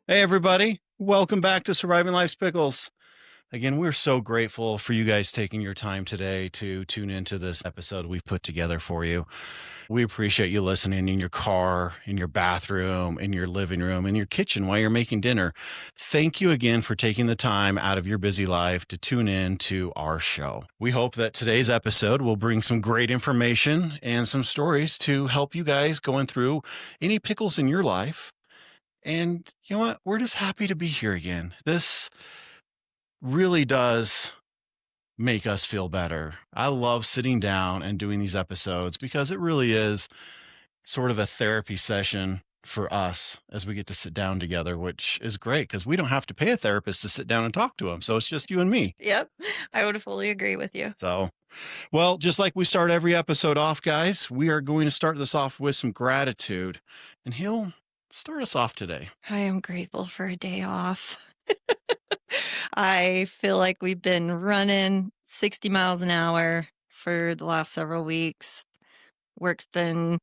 Hey, everybody. Welcome back to Surviving Life's Pickles. Again, we're so grateful for you guys taking your time today to tune into this episode we've put together for you. We appreciate you listening in your car, in your bathroom, in your living room, in your kitchen while you're making dinner. Thank you again for taking the time out of your busy life to tune in to our show. We hope that today's episode will bring some great information and some stories to help you guys going through any pickles in your life. And you know what? We're just happy to be here again. This really does make us feel better. I love sitting down and doing these episodes because it really is sort of a therapy session for us as we get to sit down together, which is great because we don't have to pay a therapist to sit down and talk to them. So it's just you and me. Yep, I would fully agree with you. So, well, just like we start every episode off, guys, we are going to start this off with some gratitude. And he'll start us off today. I am grateful for a day off. I feel like we've been running 60 miles an hour for the last several weeks. Work's been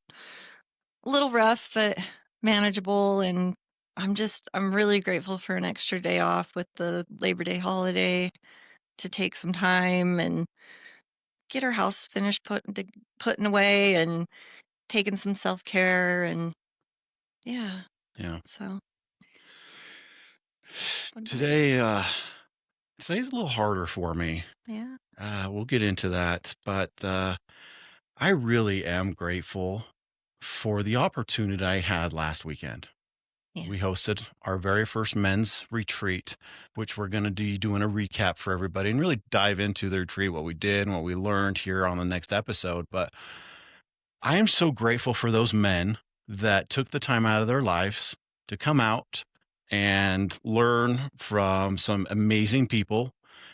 a little rough, but manageable. And I'm really grateful for an extra day off with the Labor Day holiday to take some time and get our house finished putting away and taking some self-care. And yeah, so. What about you? Today's a little harder for me. Yeah. We'll get into that, but I really am grateful for the opportunity I had last weekend. Yeah. We hosted our very first men's retreat, which we're going to be doing a recap for everybody and really dive into the retreat, what we did and what we learned here on the next episode. But I am so grateful for those men that took the time out of their lives to come out and learn from some amazing people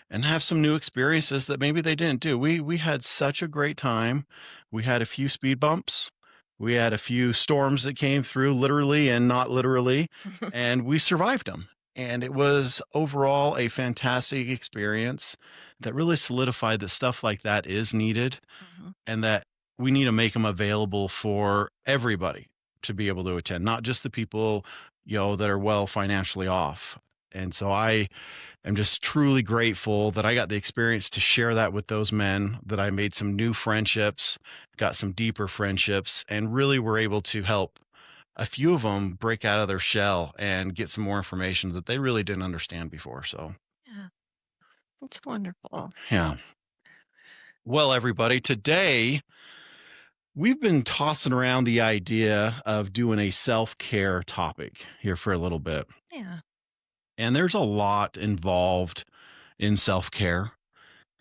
and have some new experiences that maybe they didn't do. We had such a great time. We had a few speed bumps. We had a few storms that came through literally and not literally, and we survived them. And it was overall a fantastic experience that really solidified that stuff like that is needed and that we need to make them available for everybody to be able to attend, not just the people, that are well financially off. And so I am just truly grateful that I got the experience to share that with those men, that I made some new friendships, got some deeper friendships, and really were able to help a few of them break out of their shell and get some more information that they really didn't understand before. So, Yeah, that's wonderful. yeah. Well, everybody, today we've been tossing around the idea of doing a self-care topic here for a little bit. Yeah. And there's a lot involved in self-care.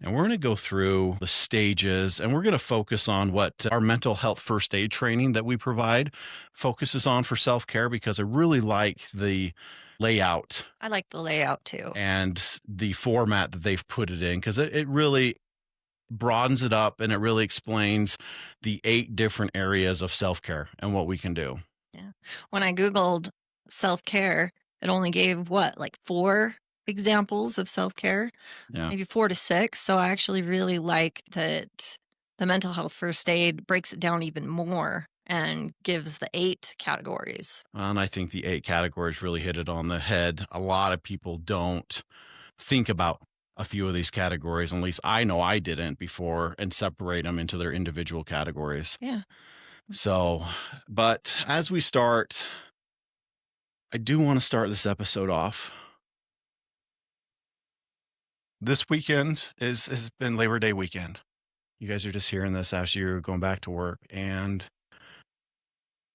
And we're going to go through the stages and we're going to focus on what our mental health first aid training that we provide focuses on for self-care, because I really like the layout I like the layout too. and the format that they've put it in, because it really broadens it up and it really explains the 8 different areas of self-care and what we can do. Yeah. When I Googled self-care, it only gave like 4 examples of self-care, Yeah. maybe 4 to 6. So I actually really like that the mental health first aid breaks it down even more and gives the 8 categories. And I think the 8 categories really hit it on the head. A lot of people don't think about a few of these categories. At least I know I didn't before, and separate them into their individual categories. Yeah. So, but as we start, I do want to start this episode off. This weekend has been Labor Day weekend. You guys are just hearing this as you're going back to work, and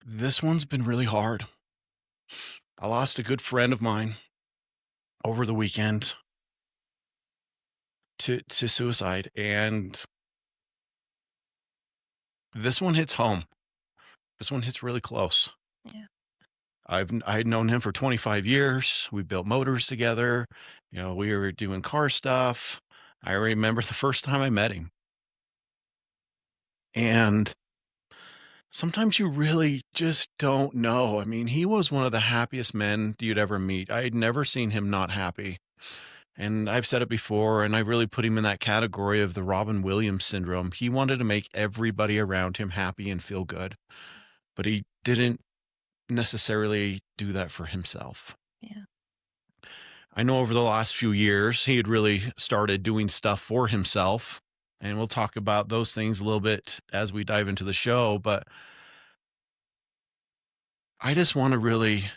this one's been really hard. I lost a good friend of mine over the weekend to suicide, and this one hits home. This one hits really close. Yeah. I'd known him for 25 years. We built motors together. We were doing car stuff. I remember the first time I met him. And sometimes you really just don't know. I mean, he was one of the happiest men you'd ever meet. I had never seen him not happy. And I've said it before, and I really put him in that category of the Robin Williams syndrome. He wanted to make everybody around him happy and feel good, but he didn't necessarily do that for himself. Yeah. I know over the last few years, he had really started doing stuff for himself. And we'll talk about those things a little bit as we dive into the show. But I just want to really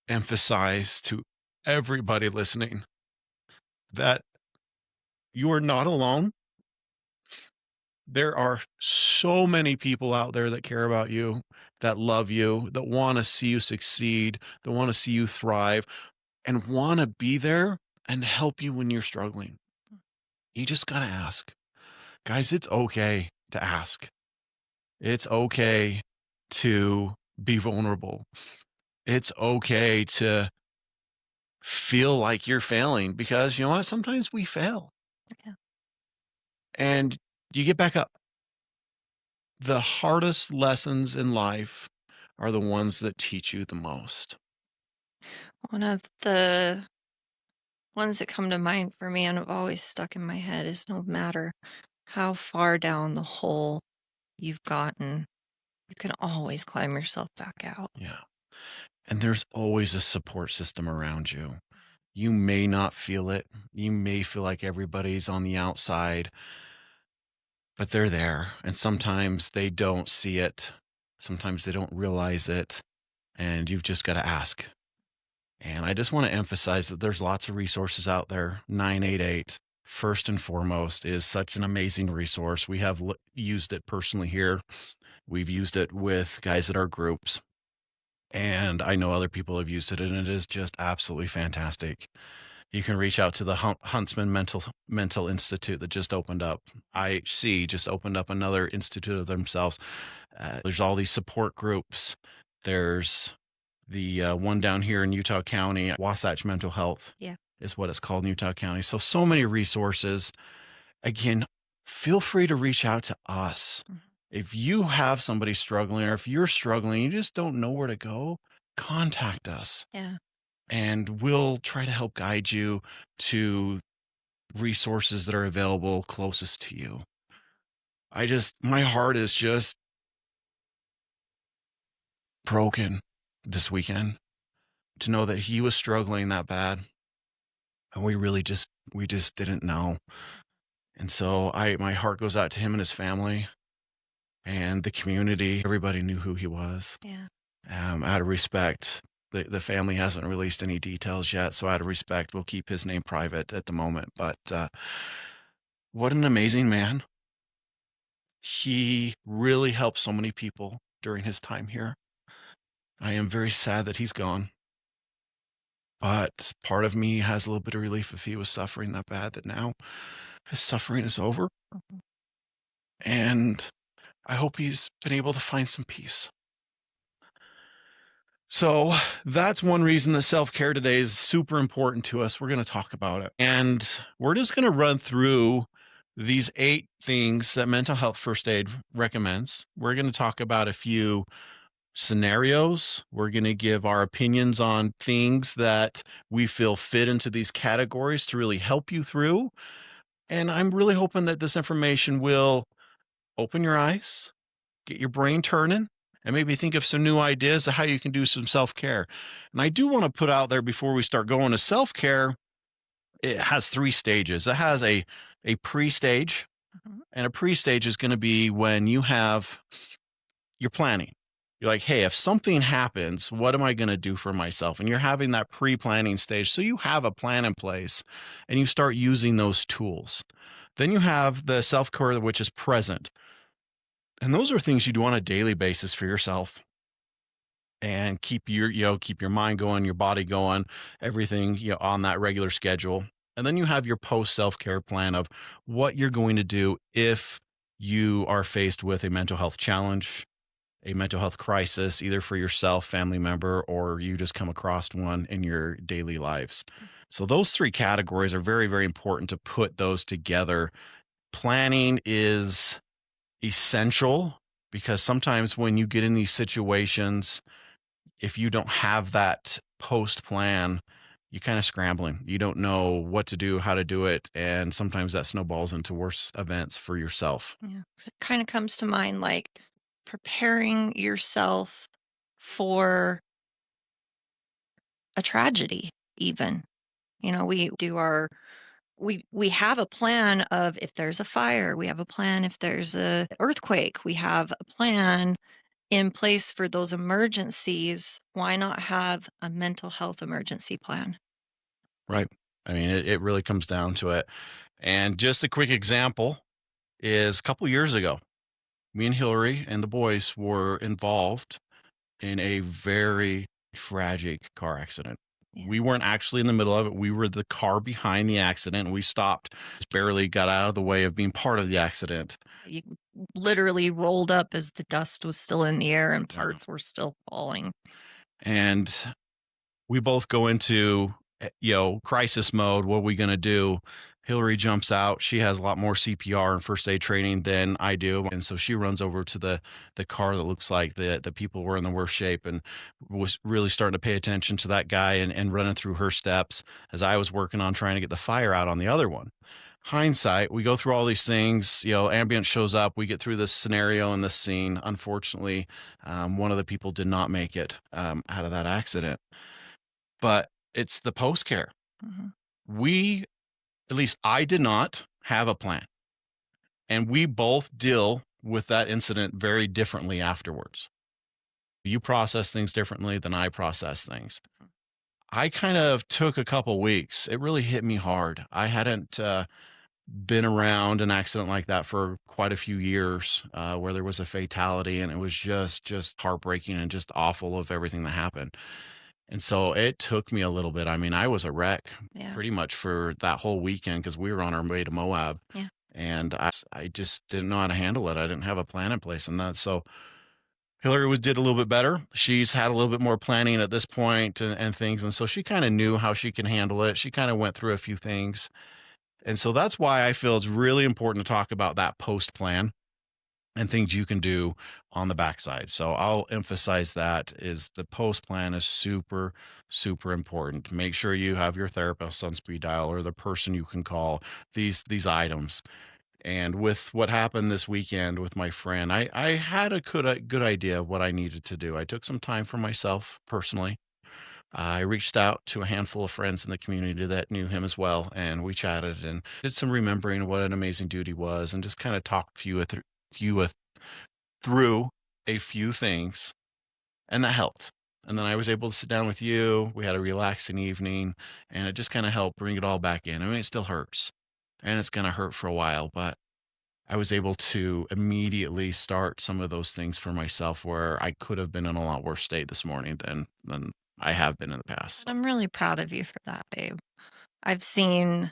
emphasize to everybody listening that you are not alone. There are so many people out there that care about you, that love you, that want to see you succeed, that want to see you thrive, and want to be there and help you when you're struggling. You just got to ask. Guys, it's okay to ask. It's okay to be vulnerable. It's okay to feel like you're failing because you know what? Sometimes we fail Yeah. and you get back up. The hardest lessons in life are the ones that teach you the most. One of the ones that come to mind for me and have always stuck in my head is no matter how far down the hole you've gotten, you can always climb yourself back out. Yeah. And there's always a support system around you. You may not feel it. You may feel like everybody's on the outside, but they're there. And sometimes they don't see it. Sometimes they don't realize it. And you've just got to ask. And I just want to emphasize that there's lots of resources out there. 988, first and foremost, is such an amazing resource. We have used it personally here. We've used it with guys at our groups. And I know other people have used it, and it is just absolutely fantastic. You can reach out to the Huntsman Mental Institute that just opened up. IHC just opened up another institute of themselves. There's all these support groups. There's the one down here in Utah County, Wasatch Mental Health Yeah. is what it's called in Utah County. So many resources. Again, feel free to reach out to us. Mhm. If you have somebody struggling, or if you're struggling, you just don't know where to go, contact us Yeah. and we'll try to help guide you to resources that are available closest to you. My heart is just broken this weekend to know that he was struggling that bad. And we just didn't know. And so my heart goes out to him and his family and the community. Everybody knew who he was. Yeah. Out of respect, the family hasn't released any details yet. So out of respect, we'll keep his name private at the moment. But what an amazing man. He really helped so many people during his time here. I am very sad that he's gone. But part of me has a little bit of relief if he was suffering that bad that now his suffering is over. Mhm. And I hope he's been able to find some peace. So that's one reason that self care today is super important to us. We're going to talk about it. And we're just going to run through these 8 things that mental health first aid recommends. We're going to talk about a few scenarios. We're going to give our opinions on things that we feel fit into these categories to really help you through. And I'm really hoping that this information will open your eyes, get your brain turning, and maybe think of some new ideas of how you can do some self care. And I do want to put out there before we start going to self care, it has 3 stages. It has a pre stage, Mhm. and a pre stage is going to be when you're planning. You're like, hey, if something happens, what am I going to do for myself? And you're having that pre planning stage. So you have a plan in place and you start using those tools. Then you have the self care, which is present. And those are things you do on a daily basis for yourself and keep your mind going, your body going, everything, on that regular schedule. And then you have your post self-care plan of what you're going to do if you are faced with a mental health challenge, a mental health crisis, either for yourself, family member, or you just come across one in your daily lives. So those 3 categories are very, very important to put those together. Planning is essential because sometimes when you get in these situations, if you don't have that post plan, you're kind of scrambling. You don't know what to do, how to do it, and sometimes that snowballs into worse events for yourself. Yeah. 'Cause it kind of comes to mind like preparing yourself for a tragedy even. We do our we have a plan of if there's a fire, we have a plan if there's a earthquake, we have a plan in place for those emergencies. Why not have a mental health emergency plan? Right. I mean, it really comes down to it. And just a quick example is a couple years ago, me and Hillary and the boys were involved in a very tragic car accident. Yeah. We weren't actually in the middle of it. We were the car behind the accident. We stopped, just barely got out of the way of being part of the accident. You literally rolled up as the dust was still in the air and Yeah. parts were still falling. And we both go into crisis mode. What are we going to do? Hillary jumps out. She has a lot more CPR and first aid training than I do, and so she runs over to the car that looks like the people were in the worst shape, and was really starting to pay attention to that guy and running through her steps as I was working on trying to get the fire out on the other one. Hindsight, we go through all these things. Ambulance shows up. We get through this scenario and this scene. Unfortunately, one of the people did not make it out of that accident, but it's the post care. Mhm. We, at least I did not have a plan. And we both deal with that incident very differently afterwards. You process things differently than I process things. I kind of took a couple weeks. It really hit me hard. I hadn't been around an accident like that for quite a few years, where there was a fatality, and it was just heartbreaking and just awful of everything that happened. And so it took me a little bit. I mean, I was a wreck Yeah. pretty much for that whole weekend because we were on our way to Moab, Yeah. and I just didn't know how to handle it. I didn't have a plan in place, and that so Hillary did a little bit better. She's had a little bit more planning at this point and things, and so she kind of knew how she can handle it. She kind of went through a few things, and so that's why I feel it's really important to talk about that post plan and things you can do on the backside. So I'll emphasize that is the post plan is super, super important. Make sure you have your therapist on speed dial or the person you can call these items. And with what happened this weekend with my friend, I had a good idea of what I needed to do. I took some time for myself personally. I reached out to a handful of friends in the community that knew him as well, and we chatted and did some remembering of what an amazing dude he was, and just kind of talked few through a few things, and that helped. And then I was able to sit down with you. We had a relaxing evening, and it just kind of helped bring it all back in. I mean, it still hurts, and it's going to hurt for a while, but I was able to immediately start some of those things for myself where I could have been in a lot worse state this morning than I have been in the past. And So, I'm really proud of you for that, babe. I've seen,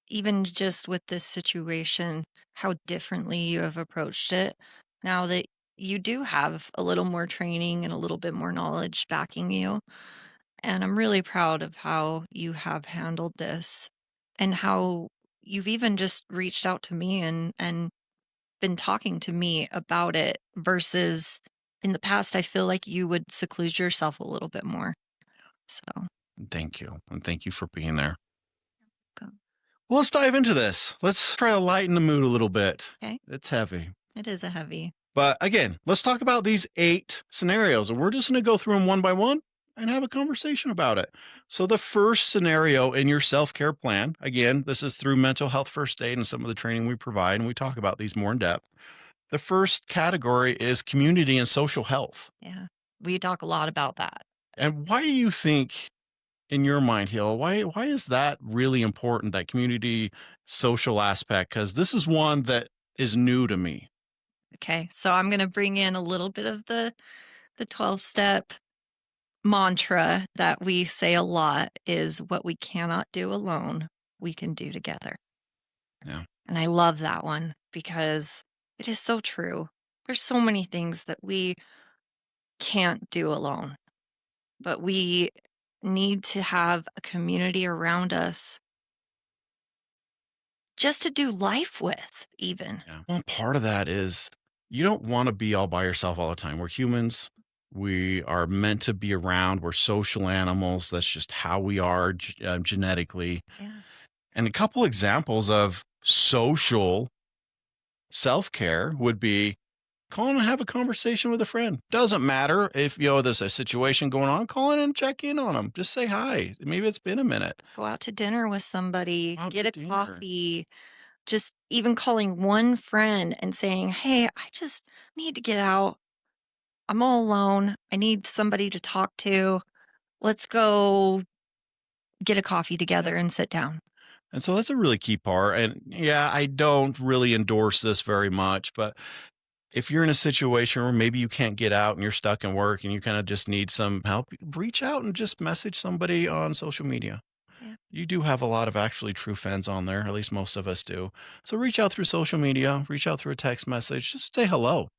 even just with this situation, how differently you have approached it now that you do have a little more training and a little bit more knowledge backing you. And I'm really proud of how you have handled this and how you've even just reached out to me and been talking to me about it versus in the past, I feel like you would seclude yourself a little bit more. So, thank you, and thank you for being there. go- Well, let's dive into this. Let's try to lighten the mood a little bit. okay. It's heavy. It is a heavy. But again, let's talk about these 8 scenarios, and we're just going to go through them one by one and have a conversation about it. So, the first scenario in your self care plan, again, this is through mental health first aid and some of the training we provide, and we talk about these more in depth. The first category is community and social health. Yeah. We talk a lot about that. And why do you think, in your mind, Hill, why is that really important, that community social aspect? Because this is one that is new to me. Okay. So I'm going to bring in a little bit of the 12-step mantra that we say a lot is what we cannot do alone, we can do together. Yeah. And I love that one because it is so true. There's so many things that we can't do alone, but we need to have a community around us just to do life with, even. Yeah. Well, part of that is you don't want to be all by yourself all the time. We're humans. We are meant to be around. We're social animals. That's just how we are genetically. Yeah. And a couple examples of social self care would be Call in and have a conversation with a friend. Doesn't matter if, there's a situation going on, call in and check in on them. Just say hi. Maybe it's been a minute. Go out to dinner with somebody, Out get to a dinner. coffee, just even calling one friend and saying, "Hey, I just need to get out. I'm all alone. I need somebody to talk to. Let's go get a coffee Yeah. together and sit down." And so that's a really key part. And yeah, I don't really endorse this very much, but if you're in a situation where maybe you can't get out and you're stuck in work and you kind of just need some help, reach out and just message somebody on social media. Yeah, You do have a lot of actually true fans on there, at least most of us do. So reach out through social media, reach out through a text message, just say hello.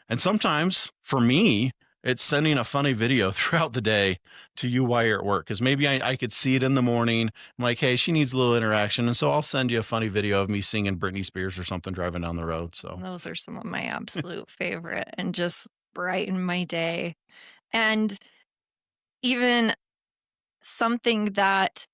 And sometimes for me, it's sending a funny video throughout the day to you while you're at work. Cause maybe I could see it in the morning. I'm like, hey, she needs a little interaction. And so I'll send you a funny video of me singing Britney Spears or something driving down the road. So those are some of my absolute favorite and just brighten my day. And even something that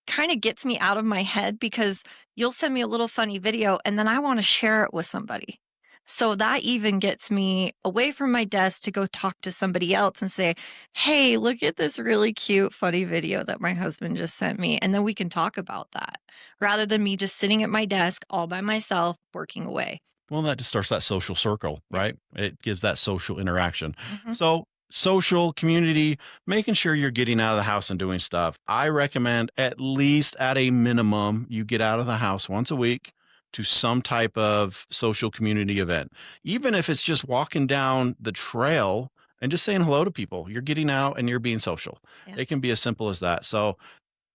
kind of gets me out of my head because you'll send me a little funny video and then I want to share it with somebody. So that even gets me away from my desk to go talk to somebody else and say, "Hey, look at this really cute, funny video that my husband just sent me." And then we can talk about that rather than me just sitting at my desk all by myself working away. well, that just starts that social circle, Yeah. right? It gives that social interaction. Hmm. So, social community, making sure you're getting out of the house and doing stuff. I recommend at least at a minimum, you get out of the house once a week to some type of social community event. Even if it's just walking down the trail and just saying hello to people, you're getting out and you're being social. Yeah. It can be as simple as that. So,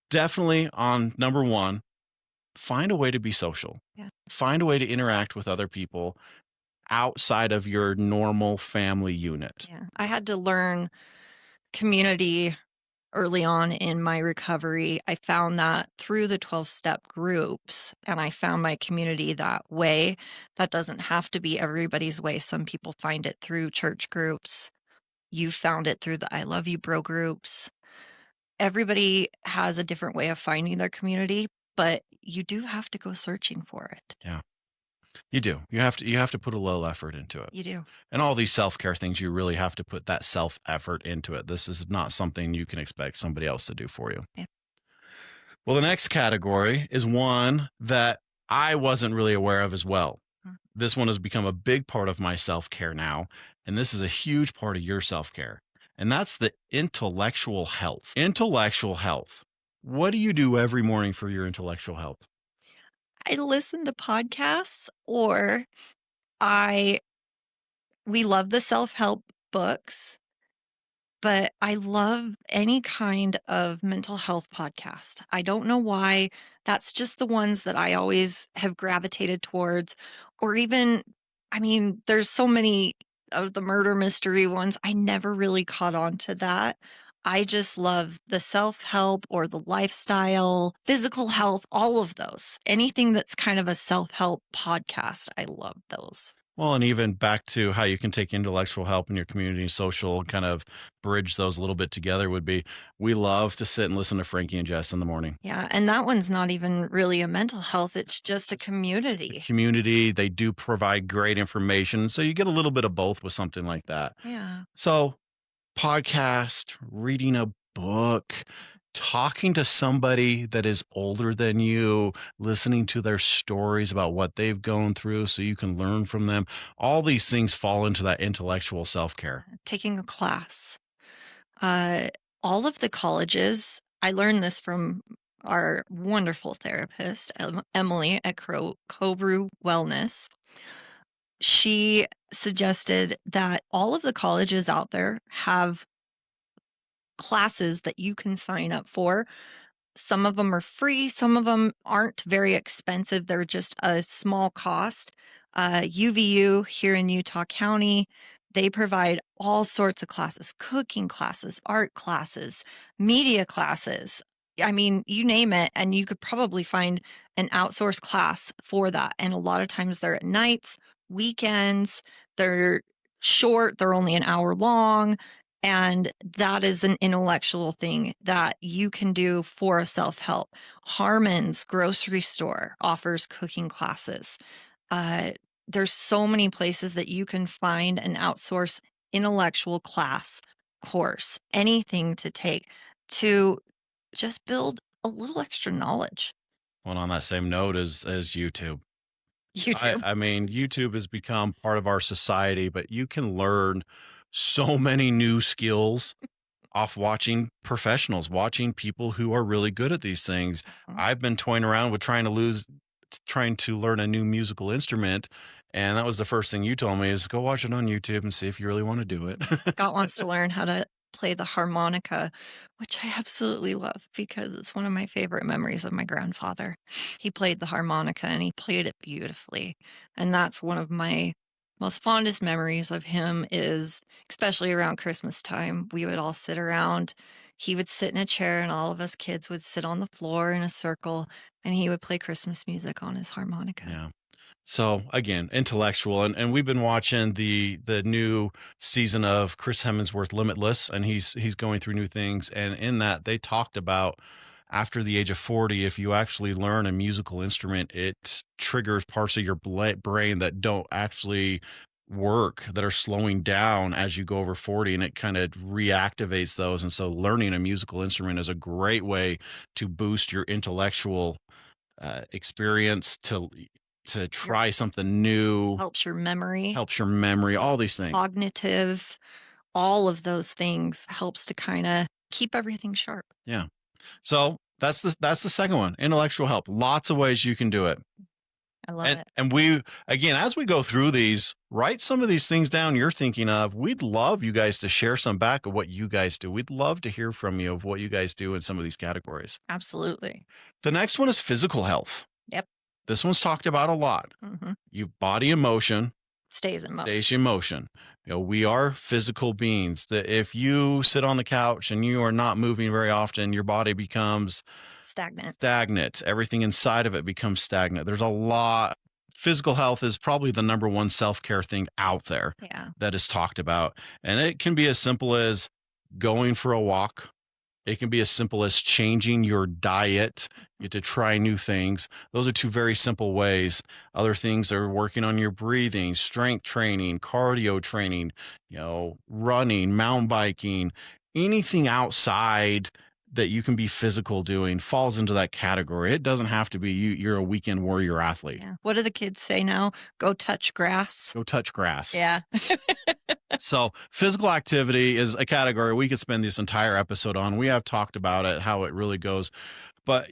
definitely on number one, find a way to be social. Yeah. Find a way to interact with other people outside of your normal family unit. Yeah. I had to learn community early on in my recovery. I found that through the 12-step groups, and I found my community that way. That doesn't have to be everybody's way. Some people find it through church groups. You found it through the I Love You Bro groups. Everybody has a different way of finding their community, but you do have to go searching for it. Yeah. You do. You have to put a little effort into it. You do. And all these self-care things, you really have to put that self-effort into it. This is not something you can expect somebody else to do for you. Yeah. Well, the next category is one that I wasn't really aware of as well. Mm. This one has become a big part of my self-care now, and this is a huge part of your self-care. And that's the intellectual health. Intellectual health. What do you do every morning for your intellectual health? I listen to podcasts or I we love the self-help books. But I love any kind of mental health podcast. I don't know why. That's just the ones that I always have gravitated towards. Or even, I mean, there's so many of the murder mystery ones. I never really caught on to that. I just love the self help or the lifestyle, physical health, all of those. Anything that's kind of a self help podcast, I love those. Well, and even back to how you can take intellectual help in your community, social, and kind of bridge those a little bit together would be we love to sit and listen to Frankie and Jess in the morning. Yeah, and that one's not even really a mental health, it's just a Just the community. community, they do provide great information. So you get a little bit of both with something like that. Yeah. So, podcast, reading a book, talking to somebody that is older than you, listening to their stories about what they've gone through so you can learn from them. All these things fall into that intellectual self care. Taking a class. Uh, all of the colleges, I learned this from our wonderful therapist, Emily at Cobru Wellness. She suggested that all of the colleges out there have classes that you can sign up for. Some of them are free, some of them aren't very expensive, they're just a small cost. UVU here in Utah County, they provide all sorts of classes, cooking classes, art classes, media classes. I mean, you name it, and you could probably find an outsourced class for that. And a lot of times they're at nights, weekends, they're short, they're only an hour long. And that is an intellectual thing that you can do for a self help. Harmon's grocery store offers cooking classes. Uh, there's so many places that you can find an outsource intellectual class, course, anything to take to just build a little extra knowledge. Well, on that same note as YouTube. I YouTube. I mean, YouTube has become part of our society, but you can learn so many new skills off watching professionals, watching people who are really good at these things. Mhm. I've been toying around with trying to learn a new musical instrument, and that was the first thing you told me is go watch it on YouTube and see if you really want to do it. Scott wants to learn how to play the harmonica, which I absolutely love because it's one of my favorite memories of my grandfather. He played the harmonica and he played it beautifully. And that's one of my most fondest memories of him is especially around Christmas time. We would all sit around. He would sit in a chair and all of us kids would sit on the floor in a circle and he would play Christmas music on his harmonica. Yeah. So again, intellectual, and we've been watching the new season of Chris Hemsworth Limitless, and he's going through new things, and in that they talked about after the age of 40, if you actually learn a musical instrument, it triggers parts of your brain that don't actually work, that are slowing down as you go over 40, and it kind of reactivates those. And so learning a musical instrument is a great way to boost your intellectual experience, to Your try something new, helps your memory, helps your memory, all these things. cognitive, all of those things helps to kinda keep everything sharp. Yeah. So that's the second one, intellectual help. Lots of ways you can do it. I love And it. and we again, as we go through these, write some of these things down you're thinking of. We'd love you guys to share some back of what you guys do. We'd love to hear from you of what you guys do in some of these categories. Absolutely. The next one is physical health. Yep. This one's talked about a lot. Mhm. You body emotion, Stays in motion. station motion. We are physical beings. That if you sit on the couch and you are not moving very often, your body becomes Stagnant. stagnant. Everything inside of it becomes stagnant. There's a lot. Physical health is probably the number one self care thing out there Yeah. that is talked about. And it can be as simple as going for a walk, it can be as simple as changing your diet. You get to try new things. Those are two very simple ways. Other things are working on your breathing, strength training, cardio training, running, mountain biking, anything outside that you can be physical doing falls into that category. It doesn't have to be you're a weekend warrior athlete. Yeah. What do the kids say now? Go touch grass. Go touch grass. Yeah. So, physical activity is a category we could spend this entire episode on. We have talked about it, how it really goes, but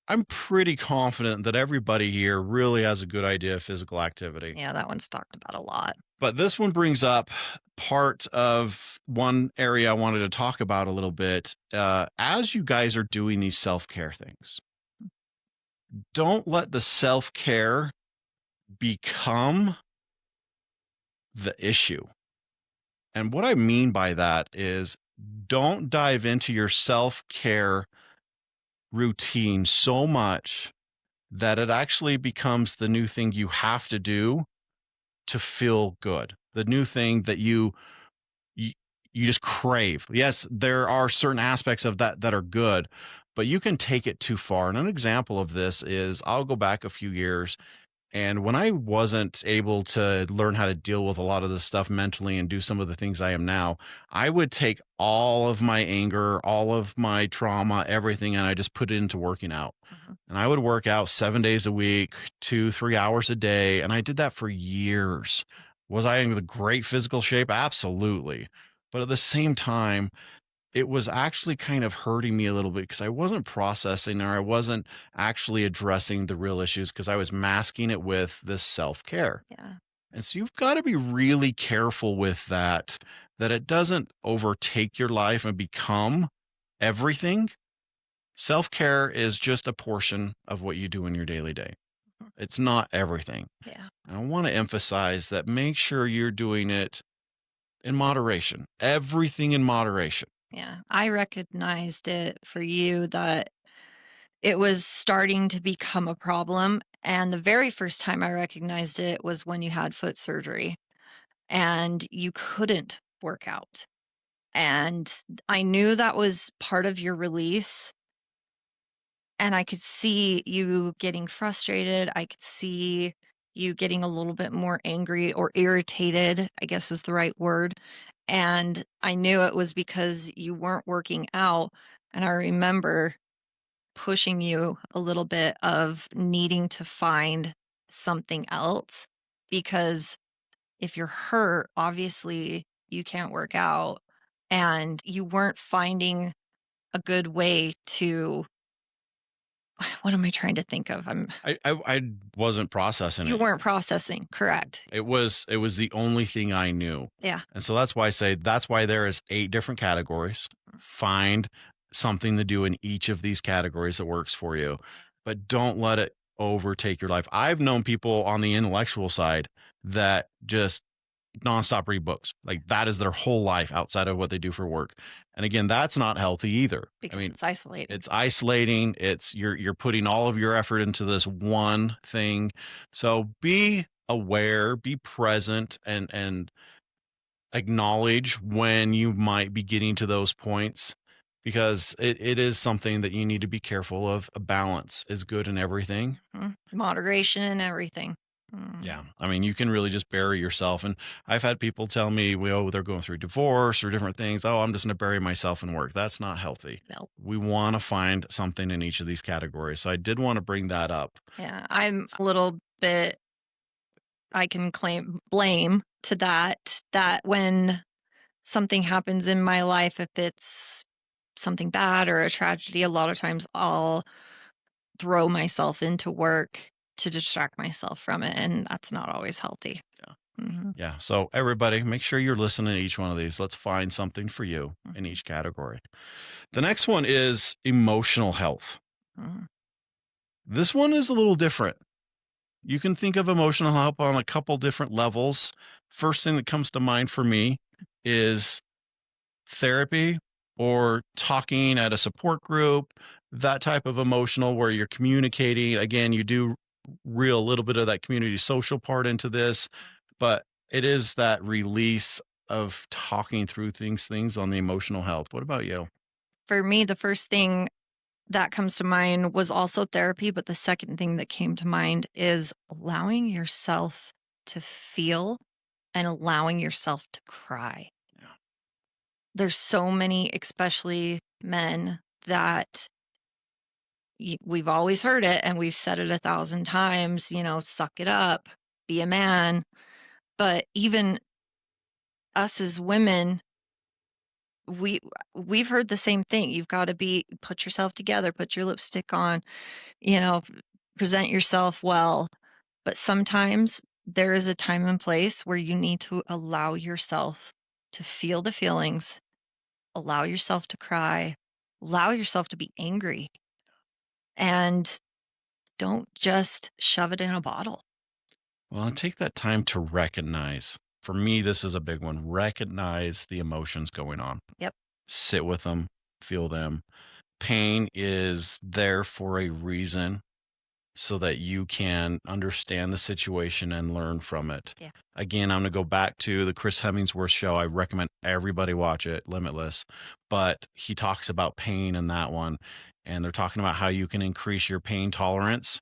I'm pretty confident that everybody here really has a good idea of physical activity. Yeah, that one's talked about a lot. But this one brings up part of one area I wanted to talk about a little bit. As you guys are doing these self care things, don't let the self care become the issue. And what I mean by that is don't dive into your self care routine so much that it actually becomes the new thing you have to do to feel good. The new thing that you, you just crave. Yes, there are certain aspects of that that are good, but you can take it too far. And an example of this is I'll go back a few years, and when I wasn't able to learn how to deal with a lot of this stuff mentally and do some of the things I am now, I would take all of my anger, all of my trauma, everything, and I just put it into working out. Mhm. And I would work out 7 days a week, 2, 3 hours a day. And I did that for years. Was I in the great physical shape? Absolutely. But at the same time, it was actually kind of hurting me a little bit because I wasn't processing or I wasn't actually addressing the real issues because I was masking it with this self care. Yeah. And so you've got to be really careful with that, that it doesn't overtake your life and become everything. Self care is just a portion of what you do in your daily day. Mhm. It's not everything. Yeah. And I want to emphasize that make sure you're doing it in moderation, everything in moderation. Yeah. I recognized it for you that it was starting to become a problem. And the very first time I recognized it was when you had foot surgery and you couldn't work out. And I knew that was part of your release. And I could see you getting frustrated. I could see you getting a little bit more angry or irritated, I guess is the right word. And I knew it was because you weren't working out. And I remember pushing you a little bit of needing to find something else because if you're hurt, obviously you can't work out and you weren't finding a good way to what am I trying to think of? I wasn't processing You it. weren't processing, correct. It was the only thing I knew. Yeah. And so that's why I say that's why there is 8 different categories. Find something to do in each of these categories that works for you, but don't let it overtake your life. I've known people on the intellectual side that just nonstop read books. Like that is their whole life outside of what they do for work. And again, that's not healthy either. I Because mean, it's isolating. it's isolating. It's you're putting all of your effort into this one thing. So be aware, be present and acknowledge when you might be getting to those points because it is something that you need to be careful of. A balance is good in everything. Mhm. Moderation and everything. Mm, Yeah. I mean, you can really just bury yourself. And I've had people tell me, well, they're going through divorce or different things. Oh, I'm just going to bury myself in work. That's not healthy. no. We want to find something in each of these categories. So I did want to bring that up. Yeah, I'm a little bit I can claim blame to that when something happens in my life, if it's something bad or a tragedy, a lot of times I'll throw myself into work to distract myself from it, and that's not always healthy. Yeah. Mhm, Yeah. So everybody, make sure you're listening to each one of these. Let's find something for you in mhm, each category. The next one is emotional health. mhm. This one is a little different. You can think of emotional help on a couple different levels. First thing that comes to mind for me is therapy or talking at a support group, that type of emotional where you're communicating. Again, you do reel a little bit of that community social part into this, but it is that release of talking through things on the emotional health. What about you? For me, the first thing that comes to mind was also therapy, but the second thing that came to mind is allowing yourself to feel and allowing yourself to cry. Yeah. There's so many, especially men, that we've always heard it and we've said it 1,000 times, suck it up, be a man. But even us as women, we we've heard the same thing. You've got to put yourself together, put your lipstick on, you know, present yourself well. But sometimes there is a time and place where you need to allow yourself to feel the feelings, allow yourself to cry, allow yourself to be angry, and don't just shove it in a bottle. Well, and take that time to recognize. For me, this is a big one. Recognize the emotions going on. Yep. Sit with them, feel them. Pain is there for a reason so that you can understand the situation and learn from it. Yeah. Again, I'm going to go back to the Chris Hemmingsworth show. I recommend everybody watch it, Limitless. But he talks about pain in that one. And they're talking about how you can increase your pain tolerance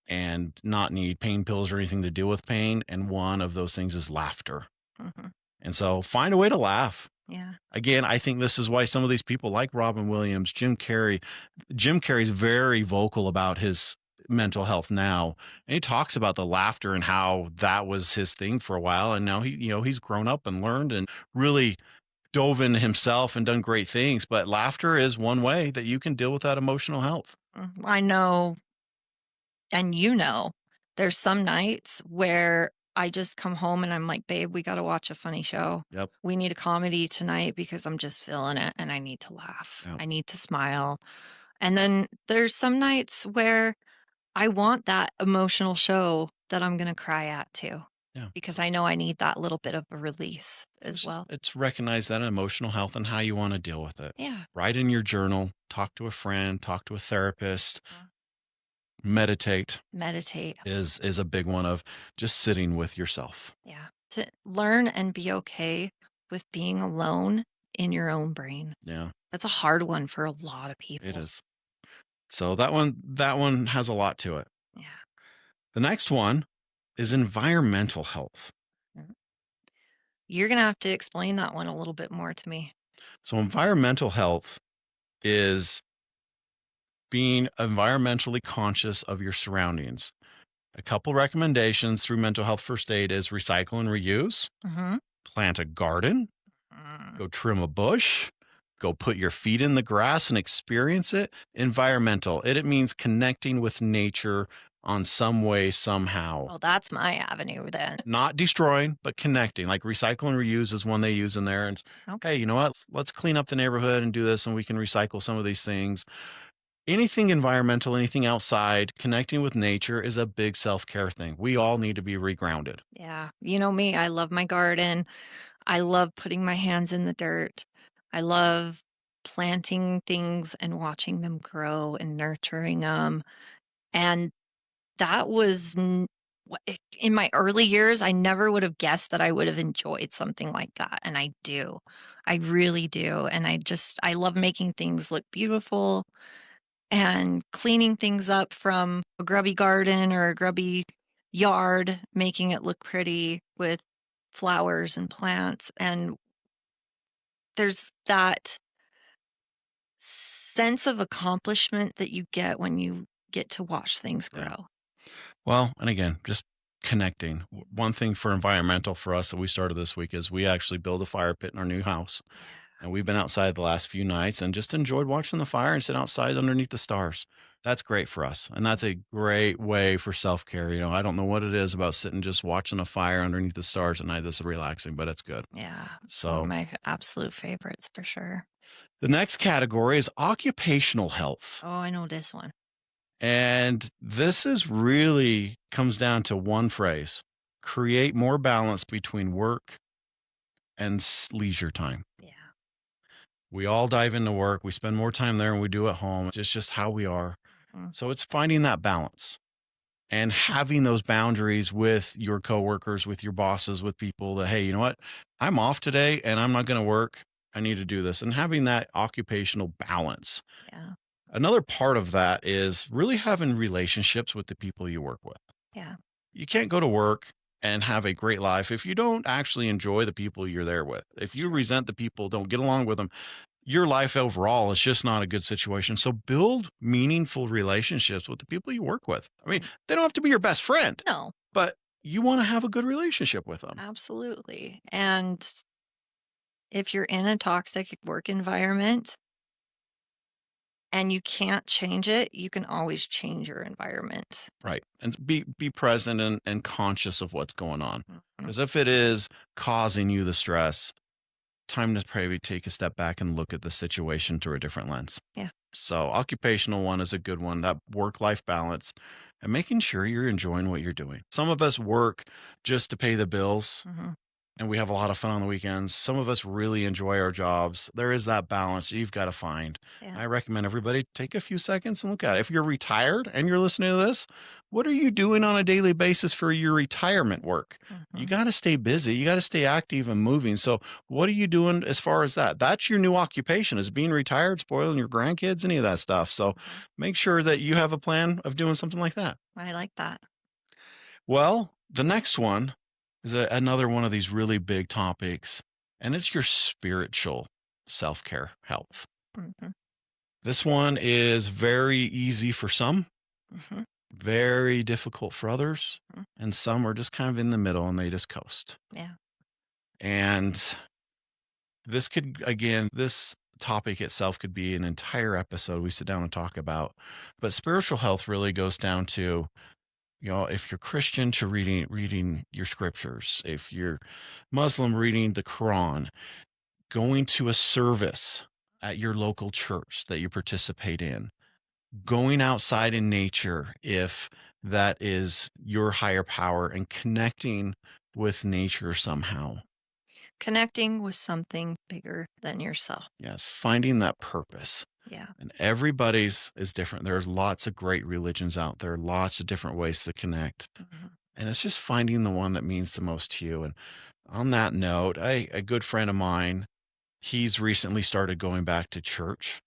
and not need pain pills or anything to deal with pain. And one of those things is laughter. Hmm. And so find a way to laugh. Yeah. Again, I think this is why some of these people like Robin Williams, Jim Carrey's very vocal about his mental health now. And he talks about the laughter and how that was his thing for a while. And now he's grown up and learned and really dove into himself and done great things. But laughter is one way that you can deal with that emotional health. I know, and there's some nights where I just come home and I'm like, babe, we got to watch a funny show. Yep. We need a comedy tonight because I'm just feeling it and I need to laugh. Yep. I need to smile. And then there's some nights where I want that emotional show that I'm gonna cry at too, Yeah. because I know I need that little bit of a release as It's, well. it's recognize that emotional health and how you want to deal with it. Yeah. Write in your journal, talk to a friend, talk to a therapist, Mhm. meditate Meditate. is a big one of just sitting with yourself. Yeah. To learn and be okay with being alone in your own brain. Yeah, That's a hard one for a lot of it people. is. So that one has a lot to it. Yeah. The next one is environmental health. Mhm. You're gonna have to explain that one a little bit more to me. So, environmental health is being environmentally conscious of your surroundings. A couple recommendations through mental health first aid is recycle and reuse, Mhm. plant a garden, Mm. go trim a bush, go put your feet in the grass and experience it. Environmental, it means connecting with nature on some way, somehow. Well, that's my avenue then. Not destroying, but connecting. Like recycle and reuse is one they use in there. And Okay. hey, you know what? Let's clean up the neighborhood and do this, and we can recycle some of these things. Anything environmental, anything outside, connecting with nature is a big self care thing. We all need to be regrounded. Yeah. You know me, I love my garden. I love putting my hands in the dirt. I love planting things and watching them grow and nurturing them. And that was in my early years, I never would have guessed that I would have enjoyed something like that. And I do. I really do. And I love making things look beautiful and cleaning things up from a grubby garden or a grubby yard, making it look pretty with flowers and plants. And there's that sense of accomplishment that you get when you get to watch things Yeah. grow. Well, and again, just connecting. Yeah. One thing for environmental for us that we started this week is we actually build a fire pit in our new house. And we've been outside the last few nights and just enjoyed watching the fire and sit outside underneath the stars. That's great for us. And that's a great way for self care. I don't know what it is about sitting just watching a fire underneath the stars at night that's relaxing, but it's good. Yeah, it's one of So my absolute favorites for sure. the next category is occupational health. Oh, I know this one. And this is really comes down to one phrase: create more balance between work and leisure time. Yeah. We all dive into work. We spend more time there than we do at home. It's just how we are. Mhm. So it's finding that balance and having those boundaries with your coworkers, with your bosses, with people that, hey, you know what? I'm off today and I'm not going to work. I need to do this. And having that occupational balance. Yeah. Another part of that is really having relationships with the people you work with. Yeah. You can't go to work and have a great life if you don't actually enjoy the people you're there with. If That's you true. resent the people, don't get along with them, your life overall is just not a good situation. So build meaningful relationships with the people you work with. I mean, Mm. they don't have to be your best friend, No, but you want to have a good relationship with them. absolutely. And if you're in a toxic work environment and you can't change it, you can always change your environment. Right. And be present and conscious of what's going on. Mhm. Because if it is causing you the stress, time to probably take a step back and look at the situation through a different lens. Yeah. So, occupational one is a good one, that work life balance and making sure you're enjoying what you're doing. Some of us work just to pay the bills Mhm. and we have a lot of fun on the weekends. Some of us really enjoy our jobs. There is that balance you've got to find. Yeah. I recommend everybody take a few seconds and look at it. If you're retired and you're listening to this, what are you doing on a daily basis for your retirement work? You Mhm. got to stay busy. You got to stay active and moving. So, what are you doing as far as that? That's your new occupation, is being retired, spoiling your grandkids, any of that stuff. So, Mhm. make sure that you have a plan of doing something like that. I like that. Well, the next one is another one of these really big topics, and it's your spiritual self care health. Mhm. This one is very easy for some, Mhm. very difficult for others, Mhm. and some are just kind of in the middle and they just coast. Yeah. And this topic itself could be an entire episode we sit down and talk about. But spiritual health really goes down to, if you're Christian, to reading your scriptures, if you're Muslim, reading the Quran, going to a service at your local church that you participate in, going outside in nature if that is your higher power, and connecting with nature somehow. Connecting with something bigger than yourself. Yes, finding that purpose. Yeah. And everybody's is different. There's lots of great religions out there, lots of different ways to connect. Mhm. And it's just finding the one that means the most to you. And on that note, a good friend of mine, he's recently started going back to church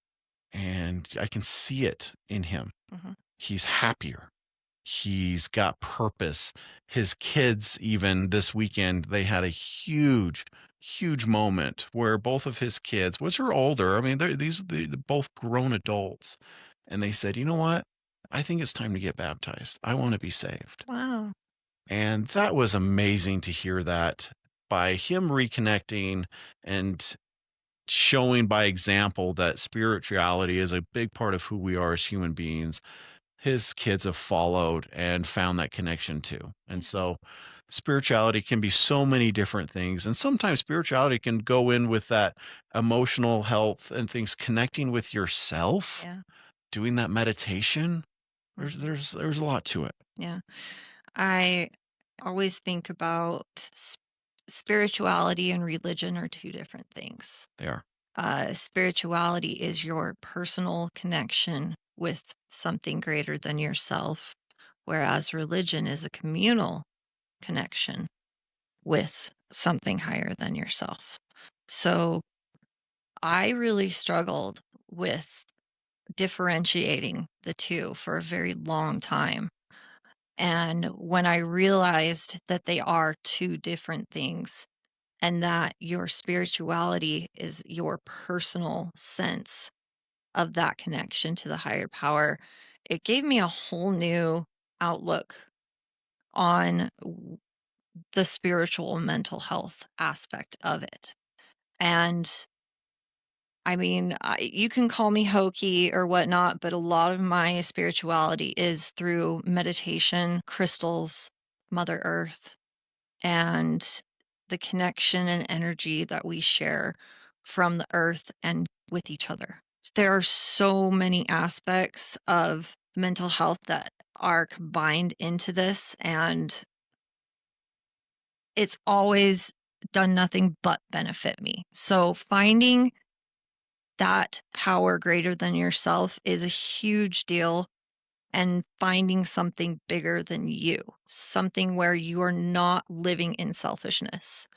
and I can see it in him. Mhm. He's happier. He's got purpose. His kids, even this weekend, they had a huge, huge moment where both of his kids, which are older, I mean, they're both grown adults, and they said, "You know what? I think it's time to get baptized. I want to be saved." Wow. And that was amazing to hear that by him reconnecting and showing by example that spirituality is a big part of who we are as human beings. His kids have followed and found that connection too. And Yeah. so spirituality can be so many different things. And sometimes spirituality can go in with that emotional health and things connecting with yourself, Yeah. doing that meditation. Mhm. There's a lot to it. Yeah. I always think about spirituality and religion are two different things. They are. Spirituality is your personal connection with something greater than yourself, whereas religion is a communal connection with something higher than yourself. So I really struggled with differentiating the two for a very long time. And when I realized that they are two different things and that your spirituality is your personal sense of that connection to the higher power, it gave me a whole new outlook on the spiritual and mental health aspect of it. And I mean, you can call me hokey or whatnot, but a lot of my spirituality is through meditation, crystals, Mother Earth, and the connection and energy that we share from the earth and with each other. There are so many aspects of mental health that are combined into this, and it's always done nothing but benefit me. So finding that power greater than yourself is a huge deal, and finding something bigger than you, something where you are not living in selfishness.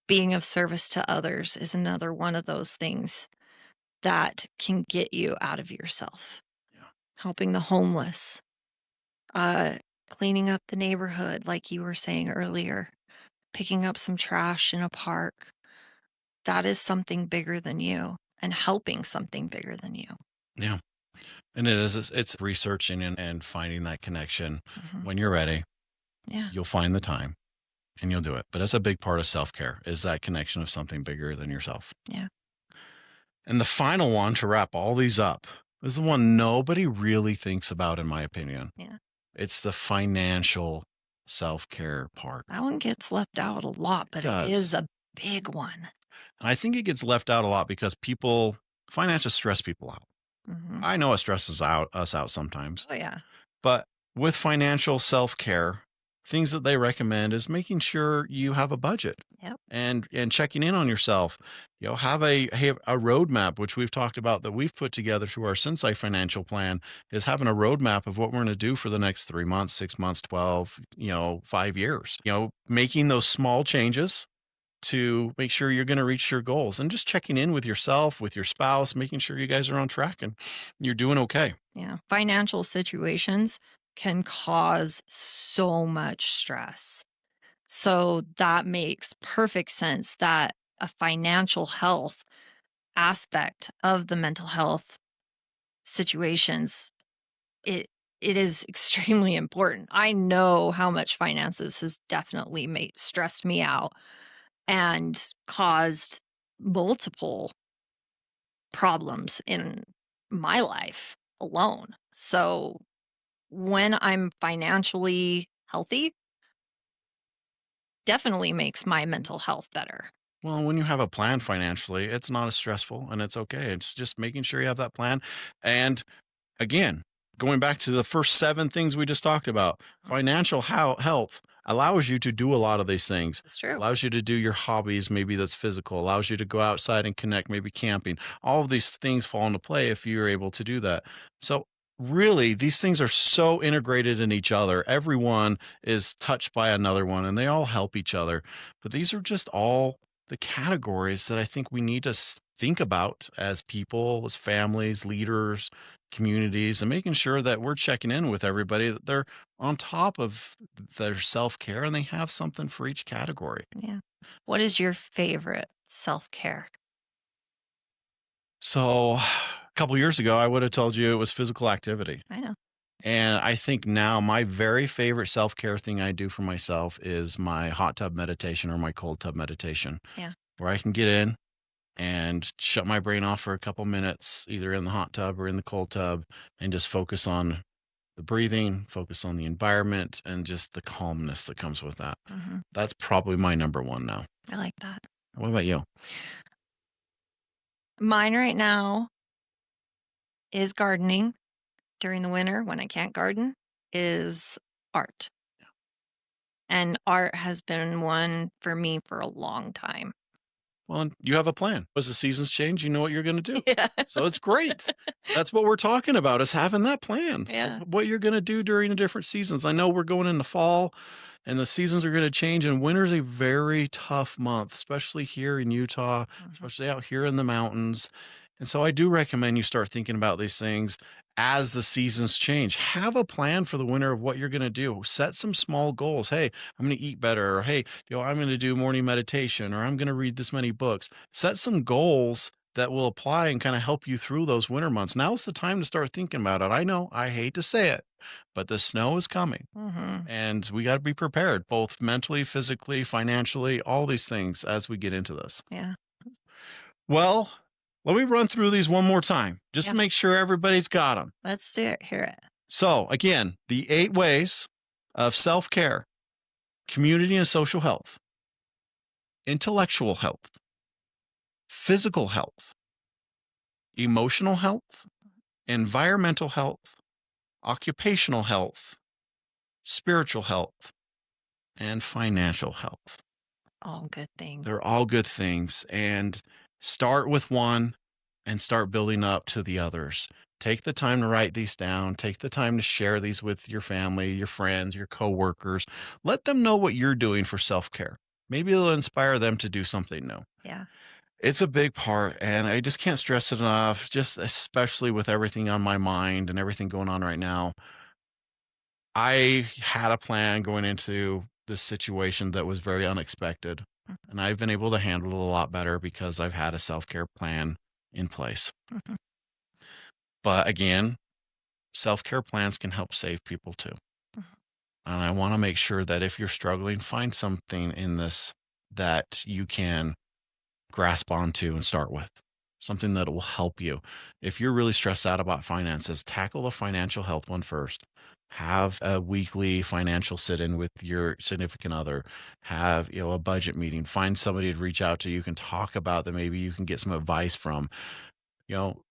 Being of service to others is another one of those things that can get you out of yourself. Yeah. Helping the homeless, uh, cleaning up the neighborhood, like you were saying earlier, picking up some trash in a park. That is something bigger than you and helping something bigger than you. Yeah. And it's researching and finding that connection. Mhm. When you're ready, Yeah. you'll find the time and you'll do it. But that's a big part of self-care is that connection of something bigger than yourself. Yeah. And the final one to wrap all these up is the one nobody really thinks about, in my opinion. Yeah. It's the financial self-care part. That one gets left out a lot, It but it is does. a big one. And I think it gets left out a lot because finances stress people out. Mhm. I know it stresses us out sometimes. Oh, yeah. But with financial self-care, things that they recommend is making sure you have a budget Yep. and checking in on yourself. You know, have a roadmap, which we've talked about that we've put together through our Sensei financial plan, is having a roadmap of what we're going to do for the next 3 months, 6 months, 12, 5 years. Making those small changes to make sure you're going to reach your goals and just checking in with yourself, with your spouse, making sure you guys are on track and you're doing okay. Yeah. Financial situations can cause so much stress. So that makes perfect sense that a financial health aspect of the mental health situations, it it is extremely important. I know how much finances has definitely made stressed me out and caused multiple problems in my life alone. So when I'm financially healthy, definitely makes my mental health better. Well, when you have a plan financially, it's not as stressful and it's okay. It's just making sure you have that plan. And again, going back to the first seven things we just talked about, financial health allows you to do a lot of these things. It's true. Allows you to do your hobbies, maybe that's physical, allows you to go outside and connect, maybe camping. All of these things fall into play if you're able to do that. So, really, these things are so integrated in each other. Everyone is touched by another one and they all help each other. But these are just all the categories that I think we need to think about as people, as families, leaders, communities, and making sure that we're checking in with everybody that they're on top of their self care and they have something for each category. Yeah. What is your favorite self-care? So, a couple years ago, I would have told you it was physical activity. I know. And I think now my very favorite self care thing I do for myself is my hot tub meditation or my cold tub meditation, Yeah. where I can get in and shut my brain off for a couple minutes, either in the hot tub or in the cold tub, and just focus on the breathing, focus on the environment, and just the calmness that comes with that. Mhm. That's probably my number one now. I like that. What about you? Mine right now is gardening during the winter when I can't garden, is art. And art has been one for me for a long time. Well, and you have a plan. As the seasons change, you know what you're going to do. Yeah. So it's great. That's what we're talking about is having that plan of Yeah. what you're going to do during the different seasons. I know we're going into fall and the seasons are going to change and winter's a very tough month, especially here in Utah, Mhm. especially out here in the mountains. And so I do recommend you start thinking about these things as the seasons change. Have a plan for the winter of what you're going to do. Set some small goals. Hey, I'm going to eat better, or hey, I'm going to do morning meditation, or I'm going to read this many books. Set some goals that will apply and kind of help you through those winter months. Now's the time to start thinking about it. I know, I hate to say it, but the snow is coming Mhm. and we got to be prepared both mentally, physically, financially, all these things as we get into this. Yeah. Well, let me run through these one more time just Yeah. to make sure everybody's got them. Let's do it. Hear it. So, again, the 8 ways of self care: community and social health, intellectual health, physical health, emotional health, environmental health, occupational health, spiritual health, and financial health. All good things. They're all good things. And start with one and start building up to the others. Take the time to write these down. Take the time to share these with your family, your friends, your coworkers. Let them know what you're doing for self care. Maybe it'll inspire them to do something new. Yeah. It's a big part, and I just can't stress it enough, just especially with everything on my mind and everything going on right now. I had a plan going into this situation that was very unexpected, Mhm. and I've been able to handle it a lot better because I've had a self-care plan in place. Mhm. But again, self-care plans can help save people too. Mhm. And I want to make sure that if you're struggling, find something in this that you can grasp onto and start with. Something that will help you. If you're really stressed out about finances, tackle the financial health one first. Have a weekly financial sit-in with your significant other. Have, a budget meeting. Find somebody to reach out to you can talk about that maybe you can get some advice from.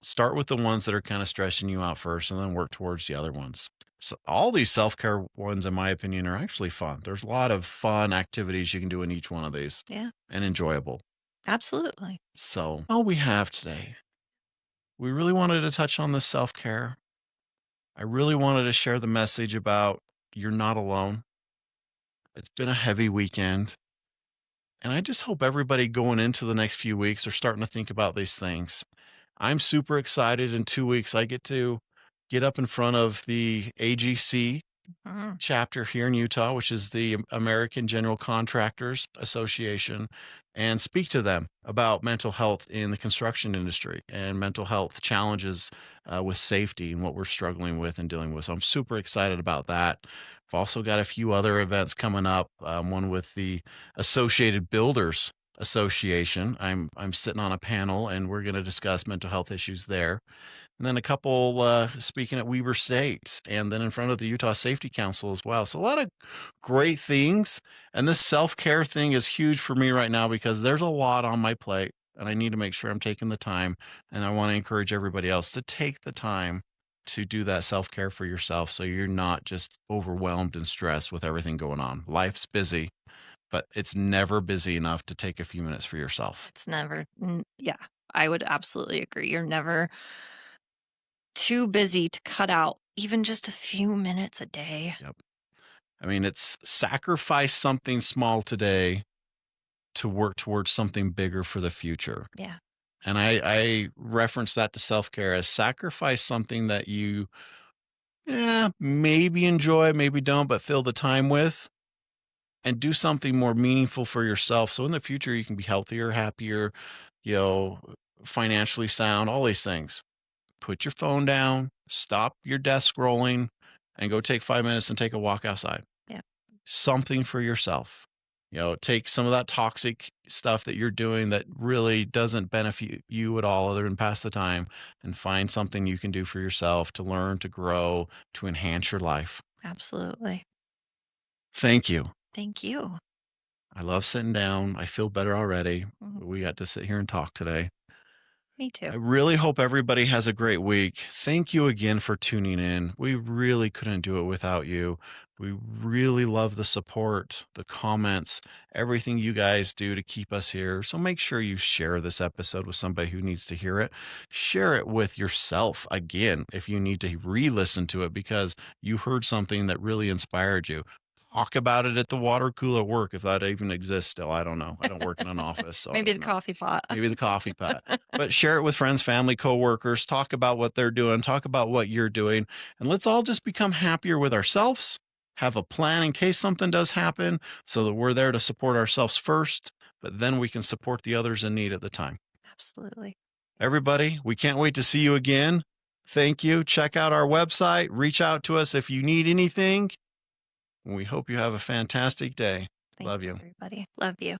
Start with the ones that are kind of stressing you out first and then work towards the other ones. So all these self-care ones, in my opinion, are actually fun. There's a lot of fun activities you can do in each one of these Yeah. and enjoyable. Absolutely. So, all we have today, we really wanted to touch on this self care. I really wanted to share the message about you're not alone. It's been a heavy weekend. And I just hope everybody going into the next few weeks are starting to think about these things. I'm super excited. In 2 weeks, I get to get up in front of the AGC Mhm. chapter here in Utah, which is the American General Contractors Association, and speak to them about mental health in the construction industry and mental health challenges with safety and what we're struggling with and dealing with. So I'm super excited about that. I've also got a few other events coming up. One with the Associated Builders Association. I'm sitting on a panel and we're going to discuss mental health issues there, and then a couple speaking at Weber State, and then in front of the Utah Safety Council as well. So a lot of great things. And this self care thing is huge for me right now because there's a lot on my plate, and I need to make sure I'm taking the time. And I want to encourage everybody else to take the time to do that self care for yourself so you're not just overwhelmed and stressed with everything going on. Life's busy, but it's never busy enough to take a few minutes for yourself. It's never, yeah, I would absolutely agree. You're never too busy to cut out even just a few minutes a day. Yep. I mean, it's sacrifice something small today to work towards something bigger for the future. Yeah. And I reference that to self-care as sacrifice something that you, yeah, maybe enjoy, maybe don't, but fill the time with, and do something more meaningful for yourself. So in the future, you can be healthier, happier, you know, financially sound, all these things. Put your phone down, stop your desk scrolling, and go take 5 minutes and take a walk outside. Yeah, Something for yourself. Take some of that toxic stuff that you're doing that really doesn't benefit you at all other than pass the time, and find something you can do for yourself to learn, to grow, to enhance your life. absolutely. Thank you. Thank you. I love sitting down. I feel better already. Mhm. We got to sit here and talk today. Me too. I really hope everybody has a great week. Thank you again for tuning in. We really couldn't do it without you. We really love the support, the comments, everything you guys do to keep us here. So make sure you share this episode with somebody who needs to hear it. Share it with yourself again if you need to re listen to it because you heard something that really inspired you. Talk about it at the water cooler at work if that even exists still. I don't know. I don't work in an office, so I Maybe don't the know. coffee pot. Maybe the coffee pot, but share it with friends, family, coworkers. Talk about what they're doing. Talk about what you're doing. And let's all just become happier with ourselves. Have a plan in case something does happen so that we're there to support ourselves first, but then we can support the others in need at the time. Absolutely. Everybody, we can't wait to see you again. Thank you. Check out our website. Reach out to us if you need anything. We hope you have a fantastic day. Thank Love you, you. everybody. Love you.